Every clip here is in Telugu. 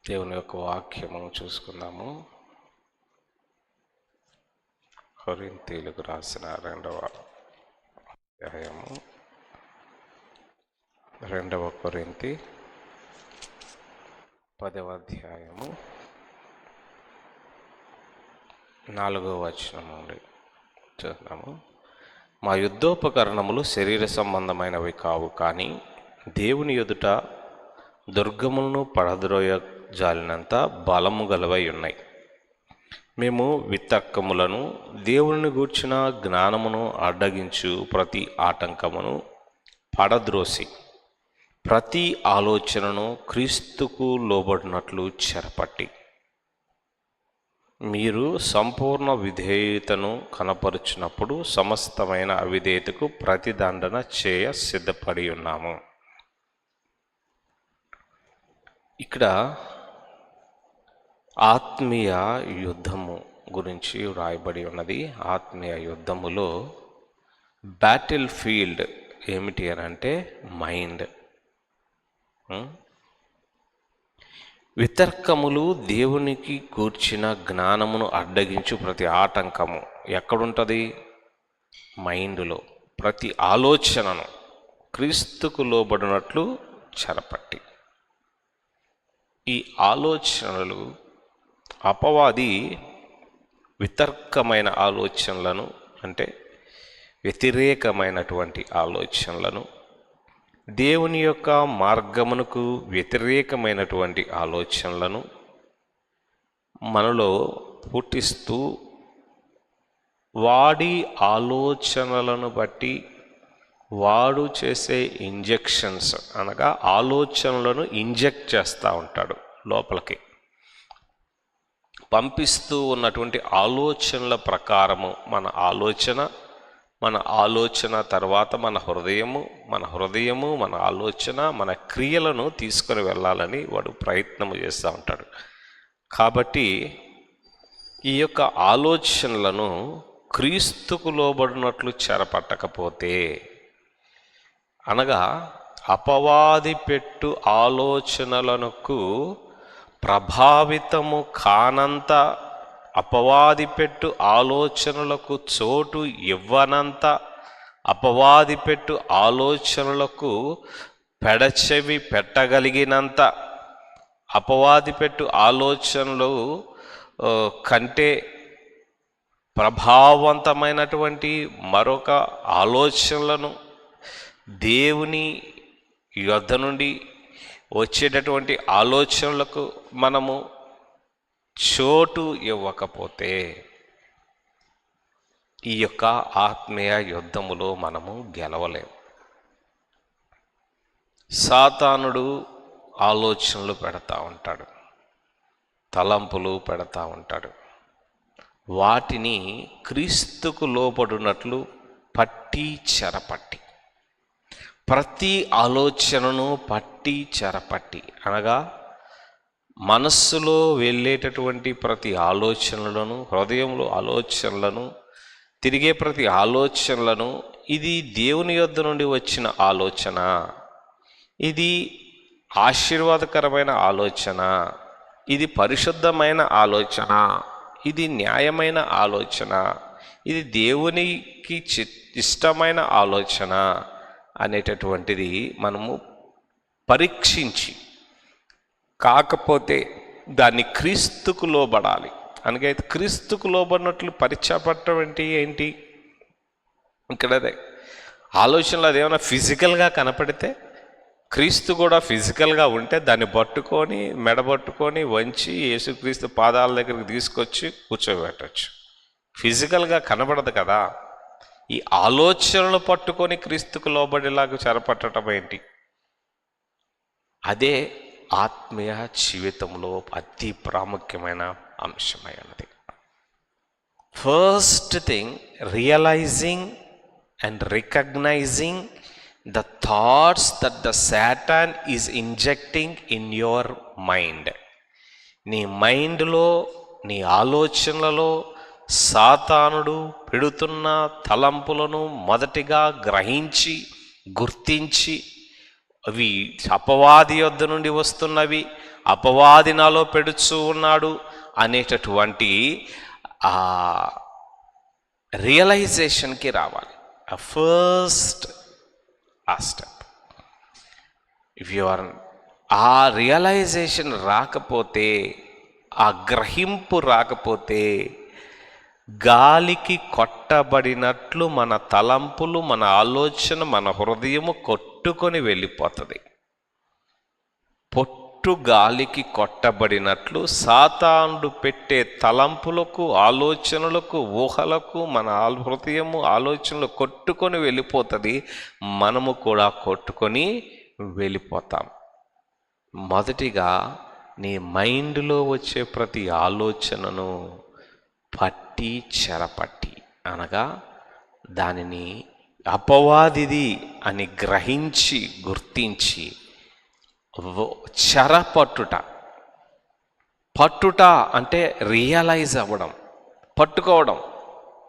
దేవుని యొక్క వాక్యము చూసుకుందాము. కొరింథీయులకు రాసిన 2వ అధ్యాయము, 2వ కొరింథీ 10వ అధ్యాయము 4వ వచనం నుండి చూద్దాము. మా యుద్ధోపకరణములు శరీర సంబంధమైనవి కావు, కానీ దేవుని ఎదుట దుర్గములను పడద్రోయ జాలినంత బలము గలవై ఉన్నాయి. మేము వితర్కములను, దేవుని గూర్చిన జ్ఞానమును అడ్డగించు ప్రతి ఆటంకమును పడద్రోసి ప్రతి ఆలోచనను క్రీస్తుకు లోబడినట్లు చెరపట్టి మీరు సంపూర్ణ విధేయతను కనపరుచినప్పుడు సమస్తమైన అవిధేయతకు ప్రతిదండన చేయ సిద్ధపడి ఉన్నాము. ఇక్కడ ఆత్మీయ యుద్ధము గురించి వ్రాయబడి ఉన్నది. ఆత్మీయ యుద్ధములో బ్యాటిల్ ఫీల్డ్ ఏమిటి అని అంటే మైండ్. వితర్కములు, దేవునికి కూర్చిన జ్ఞానమును అడ్డగించు ప్రతి ఆటంకము ఎక్కడుంటుంది? మైండ్లో. ప్రతి ఆలోచనను క్రీస్తుకు లోబడినట్లు చెరపట్టి. ఈ ఆలోచనలు అపవాది వితర్కమైన ఆలోచనలను, అంటే వ్యతిరేకమైనటువంటి ఆలోచనలను, దేవుని యొక్క మార్గమునకు వ్యతిరేకమైనటువంటి ఆలోచనలను మనలో పుట్టిస్తూ వాడి ఆలోచనలను బట్టి వాడు చేసే ఇంజెక్షన్స్, అనగా ఆలోచనలను ఇంజెక్ట్ చేస్తూ ఉంటాడు లోపలికి. పంపిస్తూ ఉన్నటువంటి ఆలోచనల ప్రకారము మన ఆలోచన తర్వాత మన హృదయము మన ఆలోచన, మన క్రియలను తీసుకొని వెళ్ళాలని వాడు ప్రయత్నం చేస్తూ ఉంటాడు. కాబట్టి ఈ యొక్క ఆలోచనలను క్రీస్తుకు లోబడినట్లు చెరపట్టకపోతే, అనగా అపవాది పెట్టు ఆలోచనలకు ప్రభావితము కానంత, అపవాది పెట్టు ఆలోచనలకు చోటు ఇవ్వనంత, అపవాది పెట్టు ఆలోచనలకు పెడచెవి పెట్టగలిగినంత, అపవాది పెట్టు ఆలోచనలు కంటే ప్రభావవంతమైనటువంటి మరొక ఆలోచనలను దేవుని యొద్ద నుండి వచ్చేటటువంటి ఆలోచనలకు మనము చోటు ఇవ్వకపోతే ఈ యొక్క ఆత్మీయ యుద్ధములో మనము గెలవలేము. సాతానుడు ఆలోచనలు పెడతా ఉంటాడు, తలంపులు పెడతా ఉంటాడు. వాటిని క్రీస్తుకు లోబడినట్లు పట్టి చెరపట్టి, ప్రతి ఆలోచనను పట్టి చెరపట్టి, అనగా మనస్సులో వెళ్ళేటటువంటి ప్రతి ఆలోచనలను, హృదయంలో ఆలోచనలను, తిరిగే ప్రతి ఆలోచనలను, ఇది దేవుని యొద్ద నుండి వచ్చిన ఆలోచన, ఇది ఆశీర్వాదకరమైన ఆలోచన, ఇది పరిశుద్ధమైన ఆలోచన, ఇది న్యాయమైన ఆలోచన, ఇది దేవునికి ఇష్టమైన ఆలోచన అనేటటువంటిది మనము పరీక్షించి, కాకపోతే దాన్ని క్రీస్తుకు లోబడాలి. అనగా క్రీస్తుకు లోబడినట్లు పరీక్షపడటం ఏంటి? ఇక్కడ అదే ఆలోచనలు అదేమైనా ఫిజికల్గా కనపడితే, క్రీస్తు కూడా ఫిజికల్గా ఉంటే దాన్ని పట్టుకొని, మెడబట్టుకొని వంచి యేసుక్రీస్తు పాదాల దగ్గరికి తీసుకొచ్చి కూర్చోబెట్టచ్చు. ఫిజికల్గా కనబడదు కదా. ఈ ఆలోచనలు పట్టుకొని క్రీస్తుకు లోబడేలాగా చెరపట్టడం ఏంటి? అదే ఆత్మీయ జీవితంలో అతి ప్రాముఖ్యమైన అంశమైనది. First thing, realising and recognising the thoughts that the Satan is injecting in your mind. నీ మైండ్లో, నీ ఆలోచనలలో సాతానుడు పెడుతున్న తలంపులను మొదటిగా గ్రహించి గుర్తించి అవి అపవాది యొద్ద నుండి వస్తున్నవి, అపవాది నాలో పెడుచూ ఉన్నాడు అనేటటువంటి ఆ రియలైజేషన్కి రావాలి. ఫస్ట్ ఆ స్టెప్. ఇఫ్ యు ఆర్ ఆ రియలైజేషన్ రాకపోతే, ఆ గ్రహింపు రాకపోతే, గాలికి కొట్టబడినట్లు మన తలంపులు, మన ఆలోచన, మన హృదయము కొట్టుకొని వెళ్ళిపోతుంది. పొట్టు గాలికి కొట్టబడినట్లు సాతానుడు పెట్టే తలంపులకు, ఆలోచనలకు, ఊహలకు మన హృదయము, ఆలోచనలు కొట్టుకొని వెళ్ళిపోతుంది. మనము కూడా కొట్టుకొని వెళ్ళిపోతాం. మొదటిగా నీ మైండ్లో వచ్చే ప్రతి ఆలోచనను పట్టి చెరపట్టి, అనగా దానిని అపవాదిది అని గ్రహించి గుర్తించి చెరపట్టుట. పట్టుట అంటే రియలైజ్ అవ్వడం, పట్టుకోవడం.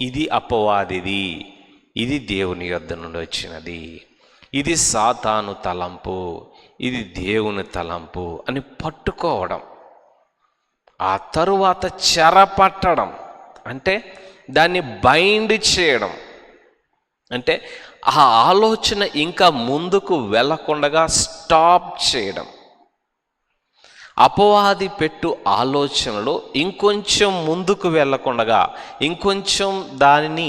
ఇది అపవాదిది, ఇది దేవుని యొద్ద నుండి వచ్చినది, ఇది సాతాను తలంపు, ఇది దేవుని తలంపు అని పట్టుకోవడం. ఆ తరువాత చెరపట్టడం అంటే దాన్ని బైండ్ చేయడం, అంటే ఆ ఆలోచన ఇంకా ముందుకు వెళ్ళకుండా స్టాప్ చేయడం. అపవాది పెట్టు ఆలోచనలు ఇంకొంచెం ముందుకు వెళ్ళకుండగా, ఇంకొంచెం దానిని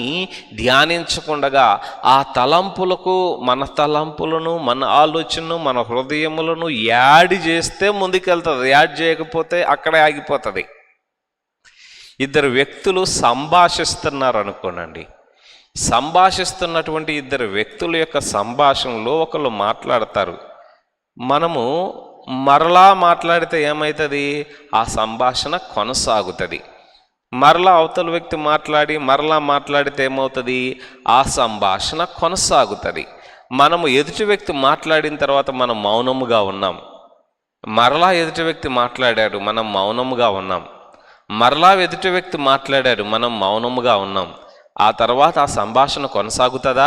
ధ్యానించకుండగా, ఆ తలంపులకు మన తలంపులను, మన ఆలోచనను, మన హృదయములను యాడ్ చేస్తే ముందుకెళ్తుంది. యాడ్ చేయకపోతే అక్కడే ఆగిపోతుంది. ఇద్దరు వ్యక్తులు సంభాషిస్తున్నారు అనుకోనండి. సంభాషిస్తున్నటువంటి ఇద్దరు వ్యక్తుల యొక్క సంభాషణలో ఒకళ్ళు మాట్లాడతారు. మనము మరలా మాట్లాడితే ఏమవుతుంది? ఆ సంభాషణ కొనసాగుతుంది. మరలా అవతల వ్యక్తి మరలా మాట్లాడితే ఏమవుతుంది? ఆ సంభాషణ కొనసాగుతుంది. మనము ఎదుటి వ్యక్తి మాట్లాడిన తర్వాత మనం మౌనముగా ఉన్నాం. మరలా ఎదుటి వ్యక్తి మాట్లాడాడు, మనం మౌనముగా ఉన్నాం. మరలా ఎదుటి వ్యక్తి మాట్లాడాడు, మనం మౌనముగా ఉన్నాం. ఆ తర్వాత ఆ సంభాషణ కొనసాగుతుందా?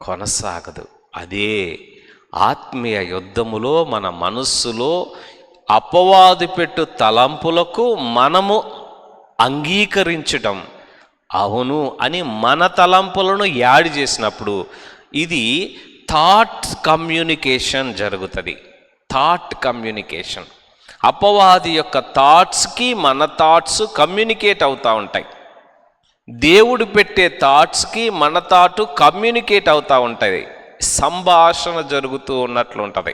కొనసాగదు. అదే ఆత్మీయ యుద్ధములో మన మనస్సులో అపవాది పెట్టు తలంపులకు మనము అంగీకరించటం, అవును అని మన తలంపులను యాడ్ చేసినప్పుడు ఇది థాట్ కమ్యూనికేషన్ జరుగుతుంది. Thought communication. అపవాది యొక్క థాట్స్కి మన థాట్స్ కమ్యూనికేట్ అవుతూ ఉంటాయి. దేవుడు పెట్టే థాట్స్కి మన థాట్ కమ్యూనికేట్ అవుతూ ఉంటుంది. సంభాషణ జరుగుతూ ఉన్నట్లు ఉంటుంది.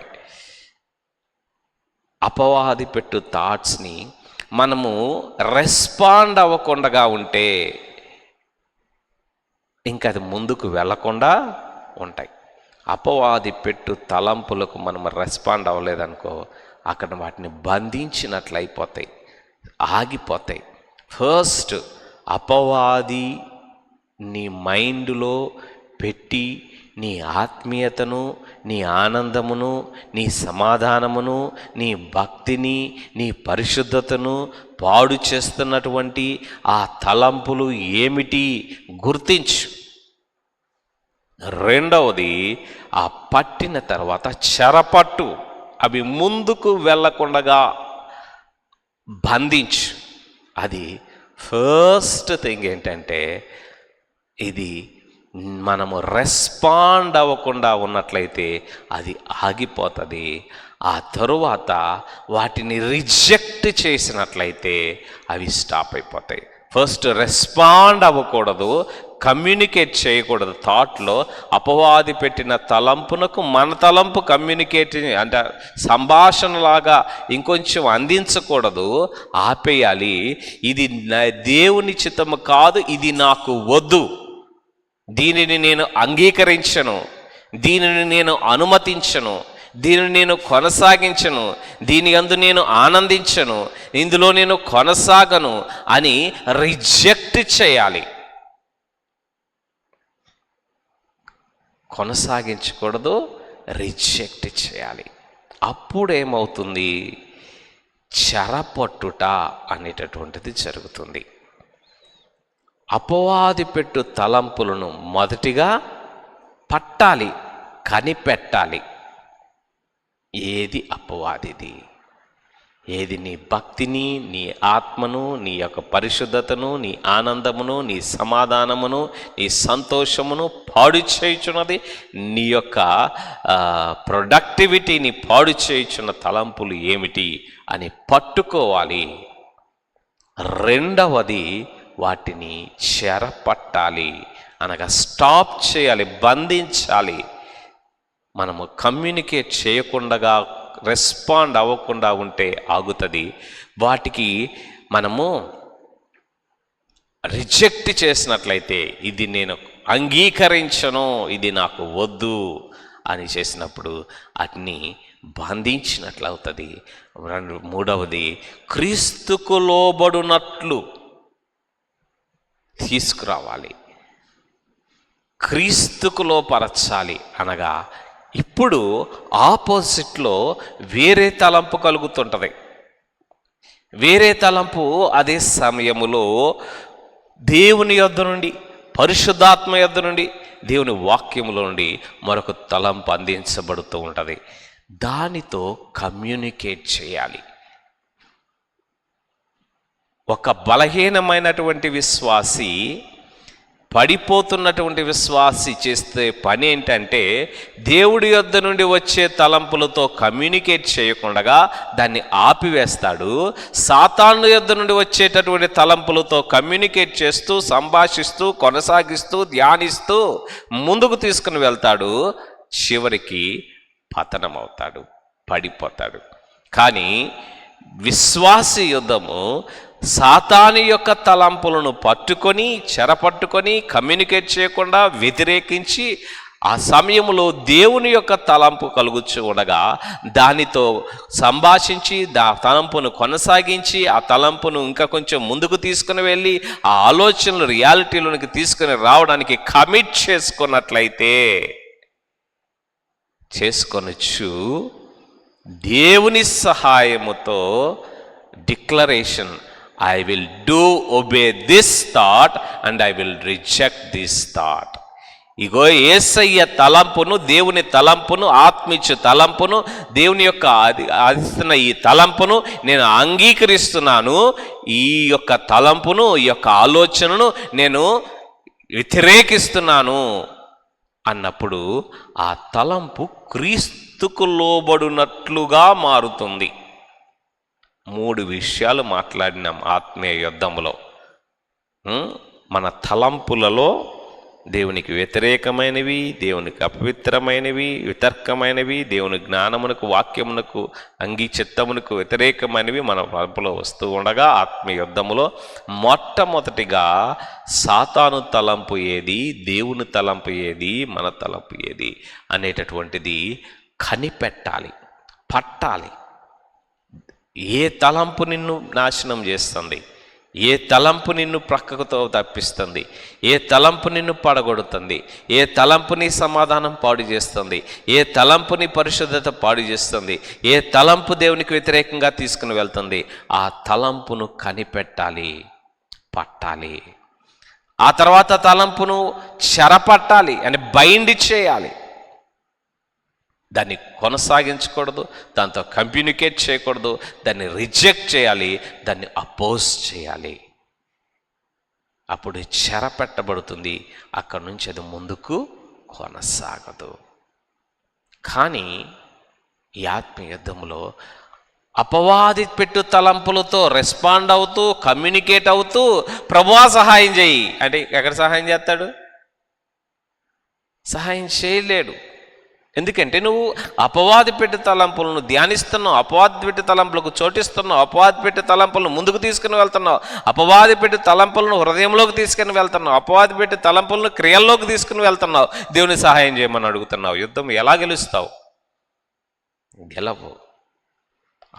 అపవాది పెట్టు థాట్స్ని మనము రెస్పాండ్ అవ్వకుండా ఉంటే ఇంకా అది ముందుకు వెళ్ళకుండా ఉంటాయి. అపవాది పెట్టు తలంపులకు మనం రెస్పాండ్ అవ్వలేదనుకో, అక్కడ వాటిని బంధించినట్లు అయిపోతాయి, ఆగిపోతాయి. ఫస్ట్ అపవాది నీ మైండ్లో పెట్టి నీ ఆత్మీయతను, నీ ఆనందమును, నీ సమాధానమును, నీ భక్తిని, నీ పరిశుద్ధతను పాడు చేస్తున్నటువంటి ఆ తలంపులు ఏమిటి గుర్తించు. రెండవది, ఆ పట్టిన తర్వాత చెరపట్టు. అవి ముందుకు వెళ్ళకుండా బంధించు. అది ఫస్ట్ థింగ్. ఏంటంటే ఇది మనము రెస్పాండ్ అవ్వకుండా ఉన్నట్లయితే అది ఆగిపోతుంది. ఆ తరువాత వాటిని రిజెక్ట్ చేసినట్లయితే అవి స్టాప్ అయిపోతాయి. ఫస్ట్ రెస్పాండ్ అవ్వకూడదు, కమ్యూనికేట్ చేయకూడదు. థాట్లో అపవాది పెట్టిన తలంపునకు మన తలంపు కమ్యూనికేట్ అంటే సంభాషణలాగా ఇంకొంచెం అందించకూడదు, ఆపేయాలి. ఇది దేవుని చిత్తము కాదు, ఇది నాకు వద్దు, దీనిని నేను అంగీకరించను, దీనిని నేను అనుమతించను, దీనిని నేను కొనసాగించను, దీని యందు నేను ఆనందించను, ఇందులో నేను కొనసాగను అని రిజెక్ట్ చేయాలి. కొనసాగించకూడదు, రిజెక్ట్ చేయాలి. అప్పుడేమవుతుంది? చెరపట్టుట అనేటటువంటిది జరుగుతుంది. అపవాది పెట్టు తలంపులను మొదటిగా పట్టాలి. కనిపెట్టాలి. ఏది అపవాదిది, ఏది నీ భక్తిని, నీ ఆత్మను, నీ యొక్క పరిశుద్ధతను, నీ ఆనందమును, నీ సమాధానమును, నీ సంతోషమును పాడు చేయుచున్నది, నీ యొక్క ప్రొడక్టివిటీని పాడు చేయుచున్న తలంపులు ఏమిటి అని పట్టుకోవాలి. రెండవది, వాటిని చెరపట్టాలి, అనగా స్టాప్ చేయాలి, బంధించాలి. మనము కమ్యూనికేట్ చేయకుండా, రెస్పాండ్ అవ్వకుండా ఉంటే ఆగుతుంది. వాటికి మనము రిజెక్ట్ చేసినట్లయితే, ఇది నేను అంగీకరించను, ఇది నాకు వద్దు అని చేసినప్పుడు వాటిని బంధించినట్లు అవుతుంది. మూడవది, క్రీస్తుకు లోబడునట్లు తీసుకురావాలి, క్రీస్తుకు లోపరచాలి. అనగా ఇప్పుడు ఆపోజిట్లో వేరే తలంపు కలుగుతుంటుంది. వేరే తలంపు అదే సమయములో దేవుని యొద్ద నుండి, పరిశుద్ధాత్మ యొద్ద నుండి, దేవుని వాక్యములో నుండి మరొక తలంపు అందించబడుతూ ఉంటుంది. దానితో కమ్యూనికేట్ చేయాలి. ఒక బలహీనమైనటువంటి విశ్వాసి, పడిపోతున్నటువంటి విశ్వాసి చేసే పని ఏంటంటే, దేవుడి యొద్ద నుండి వచ్చే తలంపులతో కమ్యూనికేట్ చేయకుండా దాన్ని ఆపివేస్తాడు. సాతాను యొద్ద నుండి వచ్చేటటువంటి తలంపులతో కమ్యూనికేట్ చేస్తూ, సంభాషిస్తూ, కొనసాగిస్తూ, ధ్యానిస్తూ ముందుకు తీసుకుని వెళ్తాడు. చివరికి పతనమవుతాడు, పడిపోతాడు. కానీ విశ్వాసి యుద్ధము సాతాను యొక్క తలంపులను పట్టుకొని, చెరపట్టుకొని, కమ్యూనికేట్ చేయకుండా వ్యతిరేకించి, ఆ సమయంలో దేవుని యొక్క తలంపు కలుగుచు ఉండగా దానితో సంభాషించి, తలంపును కొనసాగించి, ఆ తలంపును ఇంకా కొంచెం ముందుకు తీసుకుని వెళ్ళి, ఆ ఆలోచనలు రియాలిటీలోనికి తీసుకుని రావడానికి కమిట్ చేసుకున్నట్లయితే, చేసుకొనొచ్చు. దేవుని సహాయముతో declaration, I will do obey this thought and I will reject this thought. ఇగో యేసయ్య తలంపును, దేవుని తలంపును, ఆత్మిచ్చు తలంపును, దేవుని యొక్క ఆదిస్తున్న ఈ తలంపును నేను అంగీకరిస్తున్నాను. ఈ యొక్క తలంపును, ఈ యొక్క ఆలోచనను నేను వ్యతిరేకిస్తున్నాను అన్నప్పుడు ఆ తలంపు క్రీస్తుకు లోబడినట్లుగా మారుతుంది. 3 విషయాలు మాట్లాడినాం ఆత్మీయ యుద్ధంలో. మన తలంపులలో దేవునికి వ్యతిరేకమైనవి, దేవునికి అపవిత్రమైనవి, వితర్కమైనవి, దేవుని జ్ఞానమునకు, వాక్యమునకు, చిత్తమునకు వ్యతిరేకమైనవి మన తలంపులో వస్తూ ఉండగా, ఆత్మీయ యుద్ధములో మొట్టమొదటిగా సాతాను తలంపు ఏది, దేవుని తలంపు ఏది, మన తలంపు ఏది అనేటటువంటిది కనిపెట్టాలి, పట్టాలి. ఏ తలంపు నిన్ను నాశనం చేస్తుంది, ఏ తలంపు నిన్ను ప్రక్కతో తప్పిస్తుంది, ఏ తలంపు నిన్ను పడగొడుతుంది, ఏ తలంపు నీ సమాధానం పాడు చేస్తుంది, ఏ తలంపు నీ పరిశుద్ధత పాడు చేస్తుంది, ఏ తలంపు దేవునికి వ్యతిరేకంగా తీసుకుని వెళ్తుంది, ఆ తలంపును కనిపెట్టాలి, పట్టాలి. ఆ తర్వాత తలంపును చెరపట్టాలి, అని బైండ్ చేయాలి. దాన్ని కొనసాగించకూడదు, దాంతో కమ్యూనికేట్ చేయకూడదు, దాన్ని రిజెక్ట్ చేయాలి, దాన్ని అపోజ్ చేయాలి. అప్పుడు చెరపెట్టబడుతుంది. అక్కడి నుంచి అది ముందుకు కొనసాగదు. కానీ ఈ ఆత్మీయ యుద్ధంలో అపవాది పెట్టు తలంపులతో రెస్పాండ్ అవుతూ, కమ్యూనికేట్ అవుతూ, ప్రభువా సహాయం చేయి అంటే ఎక్కడ సహాయం చేస్తాడు? సహాయం చేయలేడు. ఎందుకంటే నువ్వు అపవాది పెట్టి తలంపులను ధ్యానిస్తున్నావు, అపవాది పెట్టి తలంపులకు చోటిస్తున్నావు, అపవాది పెట్టి తలంపులను ముందుకు తీసుకుని వెళ్తున్నావు, అపవాది పెట్టి తలంపులను హృదయంలోకి తీసుకుని వెళ్తున్నావు, అపవాది పెట్టి తలంపులను క్రియల్లోకి తీసుకుని వెళ్తున్నావు. దేవుని సహాయం చేయమని అడుగుతున్నావు. యుద్ధం ఎలా గెలుస్తావు? గెలవు.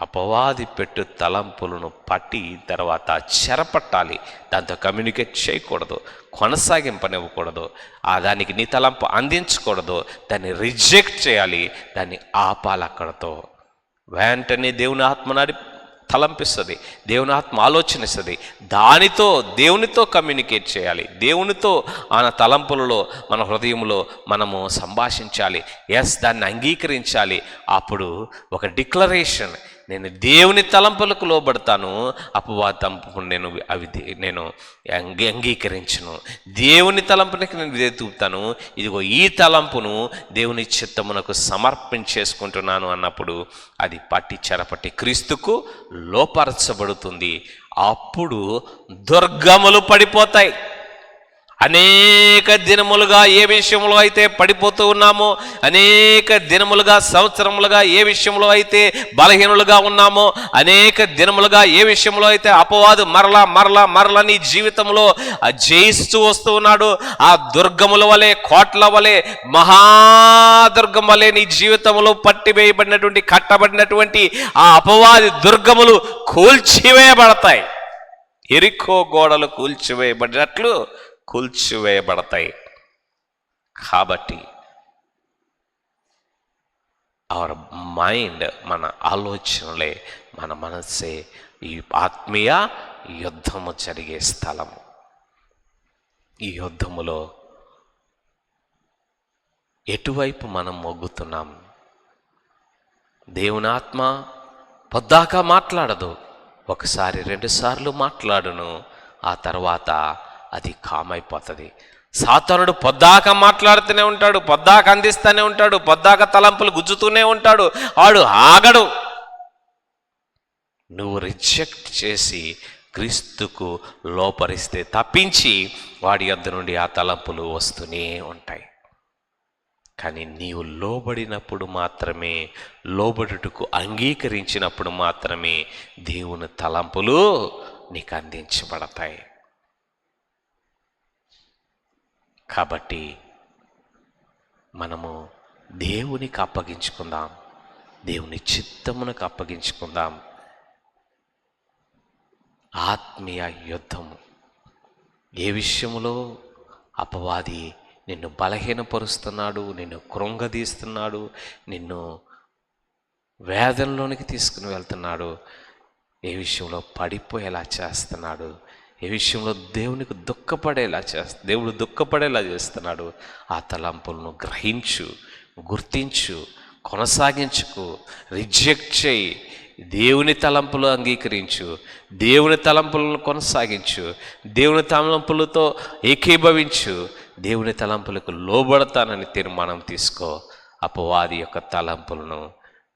అపవాది పెట్టు తలంపులను పట్టి తర్వాత చెరపట్టాలి. దాంతో కమ్యూనికేట్ చేయకూడదు, కొనసాగింపనివ్వకూడదు, దానికి నీ తలంపు అందించకూడదు, దాన్ని రిజెక్ట్ చేయాలి, దాన్ని ఆపాలి. అక్కడతో వెంటనే దేవుని ఆత్మ తలంపిస్తుంది, దేవుని ఆత్మ ఆలోచనిస్తుంది. దానితో దేవునితో కమ్యూనికేట్ చేయాలి, దేవునితో మన తలంపులలో మన హృదయంలో మనము సంభాషించాలి. దాన్ని అంగీకరించాలి. అప్పుడు ఒక డిక్లరేషన్, నేను దేవుని తలంపులకు లోబడతాను, అపవాది తలంపు నేను అంగీకరించను. దేవుని తలంపునికి నేను విధేయతూపుతాను. ఇదిగో ఈ తలంపును దేవుని చిత్తమునకు సమర్పించేసుకుంటున్నాను అన్నప్పుడు అది పట్టి చెరపట్టి క్రీస్తుకు లోపరచబడుతుంది. అప్పుడు దుర్గములు పడిపోతాయి. అనేక దినములుగా ఏ విషయంలో అయితే పడిపోతూ ఉన్నామో, అనేక దినములుగా సంవత్సరములుగా ఏ విషయంలో అయితే బలహీనులుగా ఉన్నామో, అనేక దినములుగా ఏ విషయంలో అయితే అపవాదు మరలా మరలా మరలా నీ జీవితంలో జయిస్తూ వస్తూ ఉన్నాడు, ఆ దుర్గముల వలె, కోట్ల వలె, మహాదుర్గం వలె నీ జీవితంలో పట్టివేయబడినటువంటి, కట్టబడినటువంటి ఆ అపవాది దుర్గములు కూల్చివేయబడతాయి. ఎరికో గోడలు కూల్చివేయబడినట్లు కూల్చివేయబడతాయి. కాబట్టి అవర్ మైండ్, మన ఆలోచనలే, మన మనస్సే ఈ ఆత్మీయ యుద్ధము జరిగే స్థలము. ఈ యుద్ధములో ఎటువైపు మనం మొగ్గుతున్నాం? దేవుని ఆత్మ పొద్దాక మాట్లాడదు, ఒకసారి 2 సార్లు మాట్లాడును, ఆ తర్వాత అది కామైపోతుంది. సాతానుడు పొద్దాక మాట్లాడుతూనే ఉంటాడు, పొద్దాక అందిస్తూనే ఉంటాడు, పొద్దాక తలంపులు గుజ్జుతూనే ఉంటాడు, వాడు ఆగడు. నువ్వు రిజెక్ట్ చేసి క్రీస్తుకు లోపరిస్తే తప్పించి వాడి యొద్ద నుండి ఆ తలంపులు వస్తూనే ఉంటాయి. కానీ నీవు లోబడినప్పుడు మాత్రమే, లోబడుటకు అంగీకరించినప్పుడు మాత్రమే దేవుని తలంపులు నీకు అందించబడతాయి. కాబట్టి మనము దేవునికి అప్పగించుకుందాం, దేవుని చిత్తమునకు అప్పగించుకుందాం. ఆత్మీయ యుద్ధము. ఏ విషయంలో అపవాది నిన్ను బలహీనపరుస్తున్నాడు, నిన్ను కృంగదీస్తున్నాడు, నిన్ను వేదనలోనికి తీసుకుని వెళ్తున్నాడు, ఏ విషయంలో పడిపోయేలా చేస్తున్నాడు, ఏ విషయంలో దేవుడు దుఃఖపడేలా చేస్తున్నాడు, ఆ తలంపులను గ్రహించు, గుర్తించు, కొనసాగించుకు, రిజెక్ట్ చేయి. దేవుని తలంపులు అంగీకరించు, దేవుని తలంపులను కొనసాగించు, దేవుని తలంపులతో ఏకీభవించు, దేవుని తలంపులకు లోబడతానని తీర్మానం తీసుకో. అపవాది యొక్క తలంపులను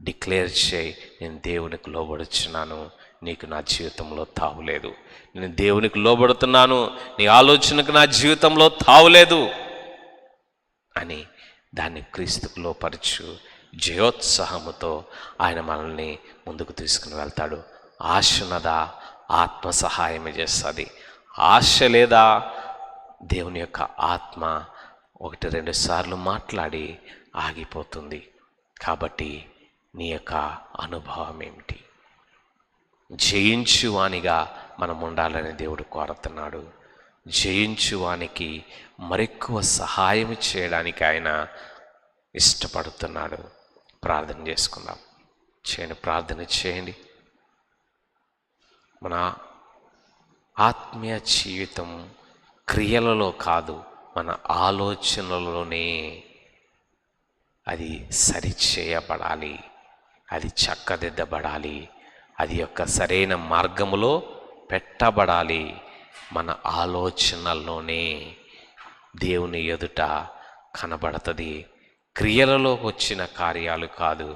డిక్లేర్ చేయి, నేను దేవునికి లోబడుచున్నాను, నీకు నా జీవితంలో తావులేదు. నేను దేవునికి లోబడుతున్నాను, నీ ఆలోచనకు నా జీవితంలో తావులేదు అని దాన్ని క్రీస్తుకు లోపరచు. జయోత్సాహముతో ఆయన మనల్ని ముందుకు తీసుకుని వెళ్తాడు. ఆశ ఉన్నదా? ఆత్మ సహాయం చేస్తుంది. ఆశ లేదా? దేవుని యొక్క ఆత్మ 1-2 సార్లు మాట్లాడి ఆగిపోతుంది. కాబట్టి నీ యొక్క అనుభవం ఏమిటి? జయించువానిగా మనం ఉండాలని దేవుడు కోరుతున్నాడు. జయించువానికి మరెక్కువ సహాయం చేయడానికి ఆయన ఇష్టపడుతున్నాడు. ప్రార్థన చేసుకుందాం. ప్రార్థన చేయండి. మన ఆత్మీయ జీవితం క్రియలలో కాదు, మన ఆలోచనలలోనే అది సరిచేయబడాలి, అది చక్కదిద్దబడాలి, అది యొక్క సరైన మార్గములో పెట్టబడాలి. మన ఆలోచనల్లోనే దేవుని ఎదుట కనబడుతుంది. క్రియలలోకి వచ్చిన కార్యాలు కాదు,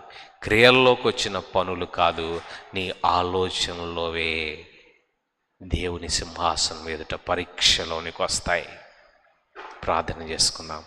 క్రియలలోకి వచ్చిన పనులు కాదు, నీ ఆలోచనలోవే దేవుని సింహాసనం ఎదుట పరీక్షలోనికి వస్తాయి. ప్రార్థన చేసుకుందాం.